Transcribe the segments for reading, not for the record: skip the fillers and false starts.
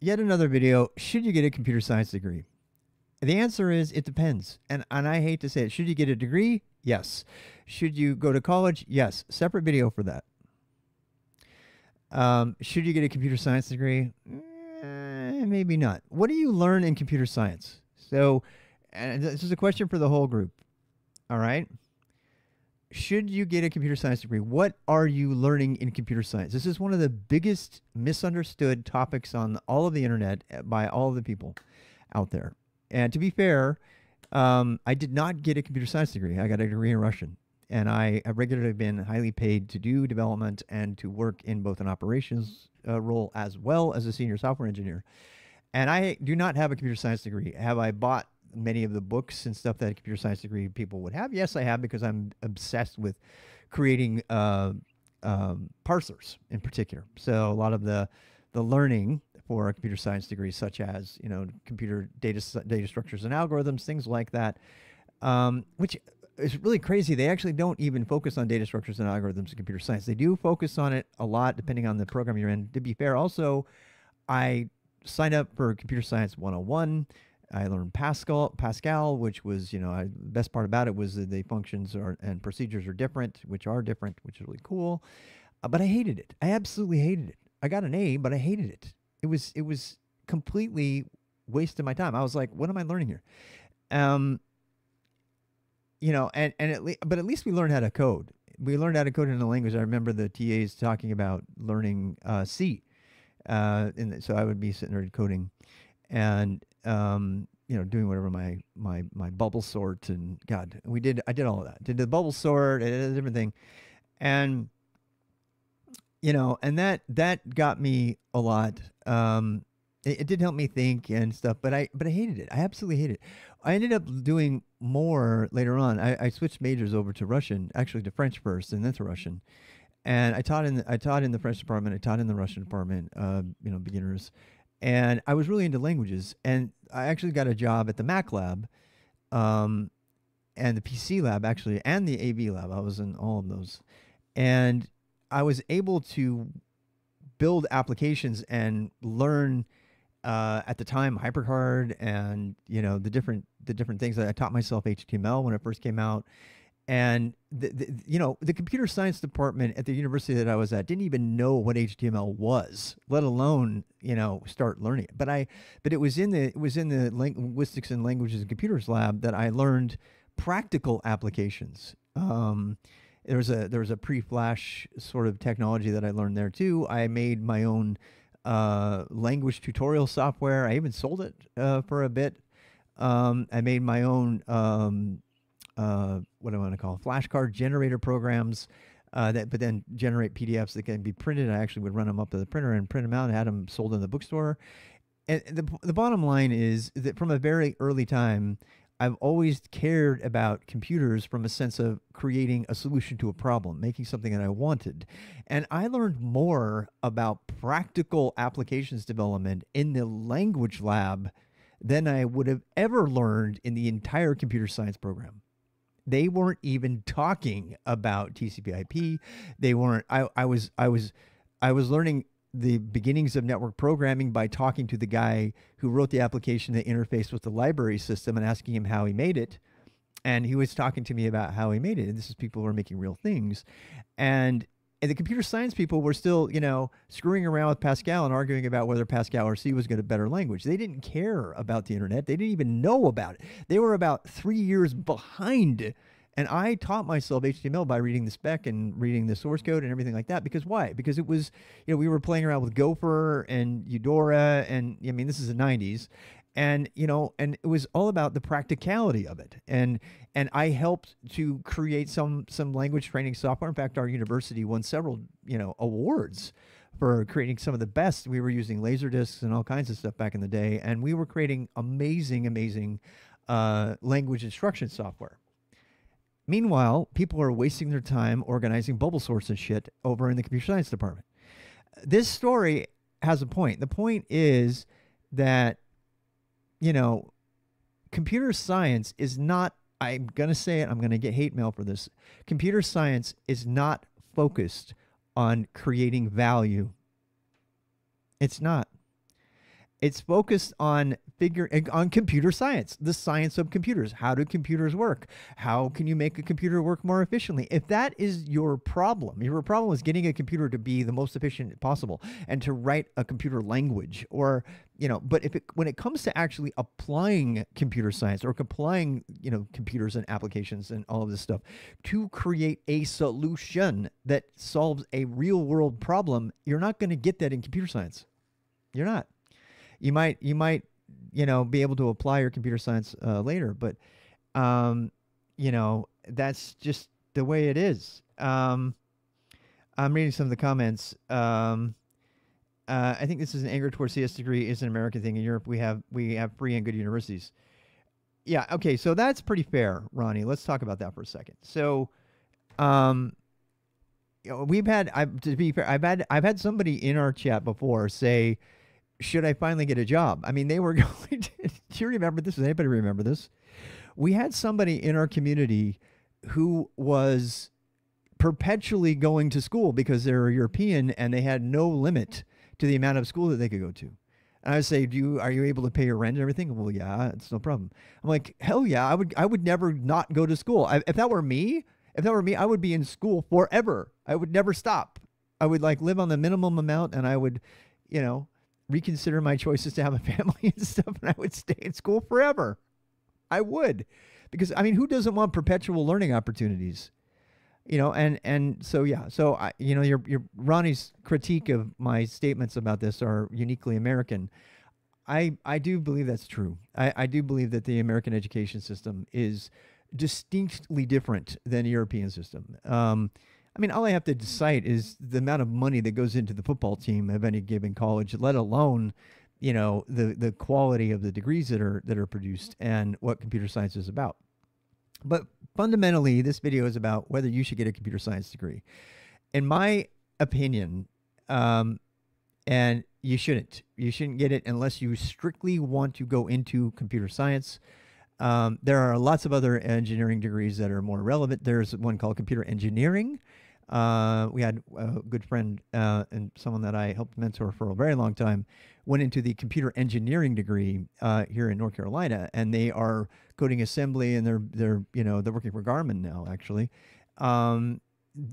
Yet another video. Should you get a computer science degree? The answer is it depends. And I hate to say it. Should you get a degree? Yes. Should you go to college? Yes. Separate video for that. Should you get a computer science degree? Maybe not. What do you learn in computer science? So, and this is a question for the whole group. All right. Should you get a computer science degree? What are you learning in computer science? This is one of the biggest misunderstood topics on all of the internet by all of the people out there. And to be fair, I did not get a computer science degree. I got a degree in Russian. And I have regularly been highly paid to do development and to work in both an operations role as well as a senior software engineer. And I do not have a computer science degree. Have I bought many of the books and stuff that a computer science degree people would have? Yes, I have, because I'm obsessed with creating parsers in particular. So a lot of the learning for a computer science degree, such as computer data structures and algorithms, things like that, which is really crazy. They actually don't even focus on data structures and algorithms in computer science. They do focus on it a lot, depending on the program you're in. To be fair, also, I signed up for Computer Science 101. I learned Pascal, which was, the best part about it was that the functions and procedures are different, which is really cool. But I hated it. I absolutely hated it. I got an A, but I hated it. It was completely wasted my time. I was like, what am I learning here? But at least we learned how to code. We learned how to code in a language. I remember the TAs talking about learning C. So I would be sitting there coding and, doing whatever my bubble sort, and God, I did all of that. Did the bubble sort, I did a different thing. And, and that got me a lot. It did help me think and stuff, but I hated it. I absolutely hated it. I ended up doing more later on. I switched majors over to Russian, actually to French first, and then to Russian. And I taught in the French department. I taught in the Russian department, beginners. And I was really into languages. And I actually got a job at the Mac lab, and the PC lab actually, and the AV lab. I was in all of those, and I was able to build applications and learn. At the time, HyperCard and the different things that I taught myself HTML when it first came out, and the computer science department at the university that I was at didn't even know what HTML was, let alone start learning it. But it was in the linguistics and languages and computers lab that I learned practical applications. There was a pre-flash sort of technology that I learned there too. I made my own language tutorial software. I even sold it for a bit. I made my own what do I want to call flashcard generator programs but then generate PDFs that can be printed. I actually would run them up to the printer and print them out and had them sold in the bookstore. And the bottom line is that from a very early time, I've always cared about computers from a sense of creating a solution to a problem, making something that I wanted. And I learned more about practical applications development in the language lab than I would have ever learned in the entire computer science program. They weren't even talking about TCP/IP. They weren't. I was learning the beginnings of network programming by talking to the guy who wrote the application that interfaced with the library system and asking him how he made it. And he was talking to me about how he made it. And this is people who are making real things. And the computer science people were still, screwing around with Pascal and arguing about whether Pascal or C was going to better language. They didn't care about the internet. They didn't even know about it. They were about 3 years behind. And I taught myself HTML by reading the spec and reading the source code and everything like that. Because why? Because it was, we were playing around with Gopher and Eudora, and this is the 90s. And, and it was all about the practicality of it. And I helped to create some language training software. In fact, our university won several, awards for creating some of the best. We were using Laserdiscs and all kinds of stuff back in the day. And we were creating amazing language instruction software. Meanwhile, people are wasting their time organizing bubble sorts and shit over in the computer science department. This story has a point. The point is that, computer science is not, I'm going to say it, I'm going to get hate mail for this. Computer science is not focused on creating value. It's not. It's focused on computer science, the science of computers. How do computers work? How can you make a computer work more efficiently? If that is your problem is getting a computer to be the most efficient possible and to write a computer language, or but when it comes to actually applying computer science or applying computers and applications and all of this stuff to create a solution that solves a real world problem, you're not going to get that in computer science. You're not. You might be able to apply your computer science later, but that's just the way it is. I'm reading some of the comments. I think this is an anger towards CS degree is an American thing. In Europe, we have free and good universities. Yeah. Okay. So that's pretty fair, Ronnie. Let's talk about that for a second. So, to be fair, I've had somebody in our chat before say, should I finally get a job? I mean, they were going to, do you remember this? Does anybody remember this? We had somebody in our community who was perpetually going to school because they're European and they had no limit to the amount of school that they could go to. And I would say, are you able to pay your rent and everything? Well, yeah, it's no problem. I'm like, hell yeah, I would never not go to school. If that were me, I would be in school forever. I would never stop. I would live on the minimum amount, and I would, reconsider my choices to have a family and stuff, and I would stay in school forever. I would, because who doesn't want perpetual learning opportunities? And so yeah, so your Ronnie's critique of my statements about this are uniquely American. I do believe that's true. I do believe that the American education system is distinctly different than the European system. All I have to cite is the amount of money that goes into the football team of any given college, let alone, the quality of the degrees that are produced and what computer science is about. But fundamentally, this video is about whether you should get a computer science degree. In my opinion, and you shouldn't get it unless you strictly want to go into computer science. There are lots of other engineering degrees that are more relevant. There's one called computer engineering. We had a good friend and someone that I helped mentor for a very long time went into the computer engineering degree here in North Carolina, and they are coding assembly, and they're working for Garmin now, actually,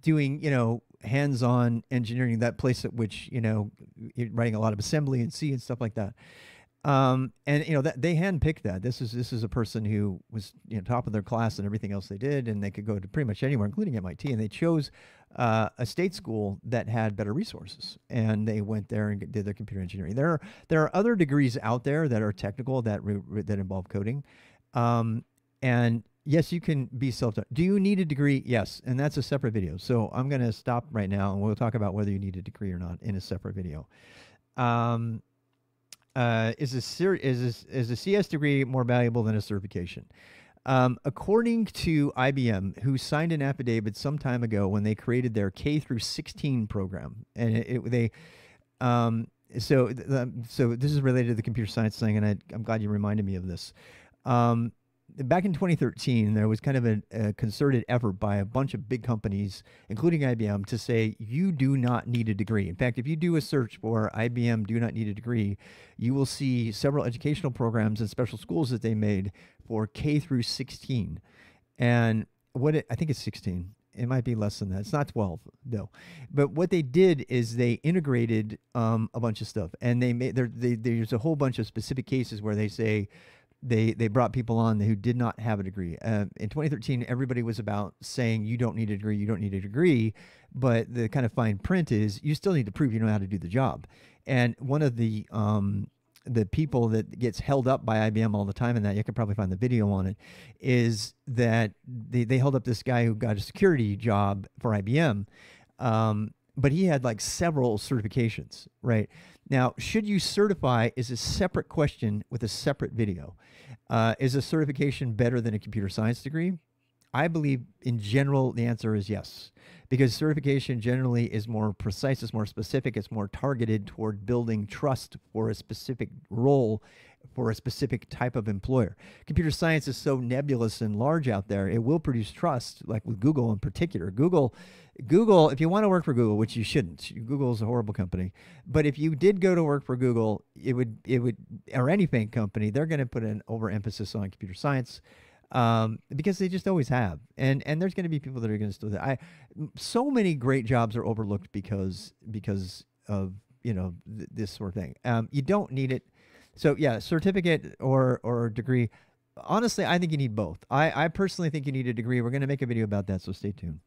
doing hands-on engineering, that place at which writing a lot of assembly in C and stuff like that. And that they handpicked that. This is a person who was top of their class and everything else they did, and they could go to pretty much anywhere, including MIT. And they chose a state school that had better resources, and they went there and did their computer engineering. There are other degrees out there that are technical that involve coding, and yes, you can be self-taught. Do you need a degree? Yes, and that's a separate video. So I'm going to stop right now, and we'll talk about whether you need a degree or not in a separate video. Is a CS degree more valuable than a certification? According to IBM, who signed an affidavit some time ago when they created their K through 16 program, and so this is related to the computer science thing, and I'm glad you reminded me of this. Back in 2013, there was kind of a concerted effort by a bunch of big companies, including IBM, to say you do not need a degree. In fact, if you do a search for IBM do not need a degree, you will see several educational programs and special schools that they made for K through 16. And I think it's 16. It might be less than that. It's not 12, no. But what they did is they integrated a bunch of stuff, and there's a whole bunch of specific cases where they say, They brought people on who did not have a degree. In 2013, everybody was about saying you don't need a degree, you don't need a degree. But the kind of fine print is you still need to prove you know how to do the job. And one of the people that gets held up by IBM all the time, and that you can probably find the video on it, is that they held up this guy who got a security job for IBM. But he had several certifications, right? Now, should you certify is a separate question with a separate video. Is a certification better than a computer science degree? I believe in general the answer is yes, because certification generally is more precise, it's more specific, it's more targeted toward building trust for a specific role, for a specific type of employer. Computer science is so nebulous and large out there, it will produce trust, like with Google in particular. Google, Google, if you want to work for Google, which you shouldn't, Google's a horrible company. But if you did go to work for Google, it would, or any bank company, they're going to put an overemphasis on computer science, because they just always have. And there's going to be people that are going to still do that. So many great jobs are overlooked because of this sort of thing. You don't need it. So yeah, certificate or degree. Honestly, I think you need both. I personally think you need a degree. We're going to make a video about that, so stay tuned.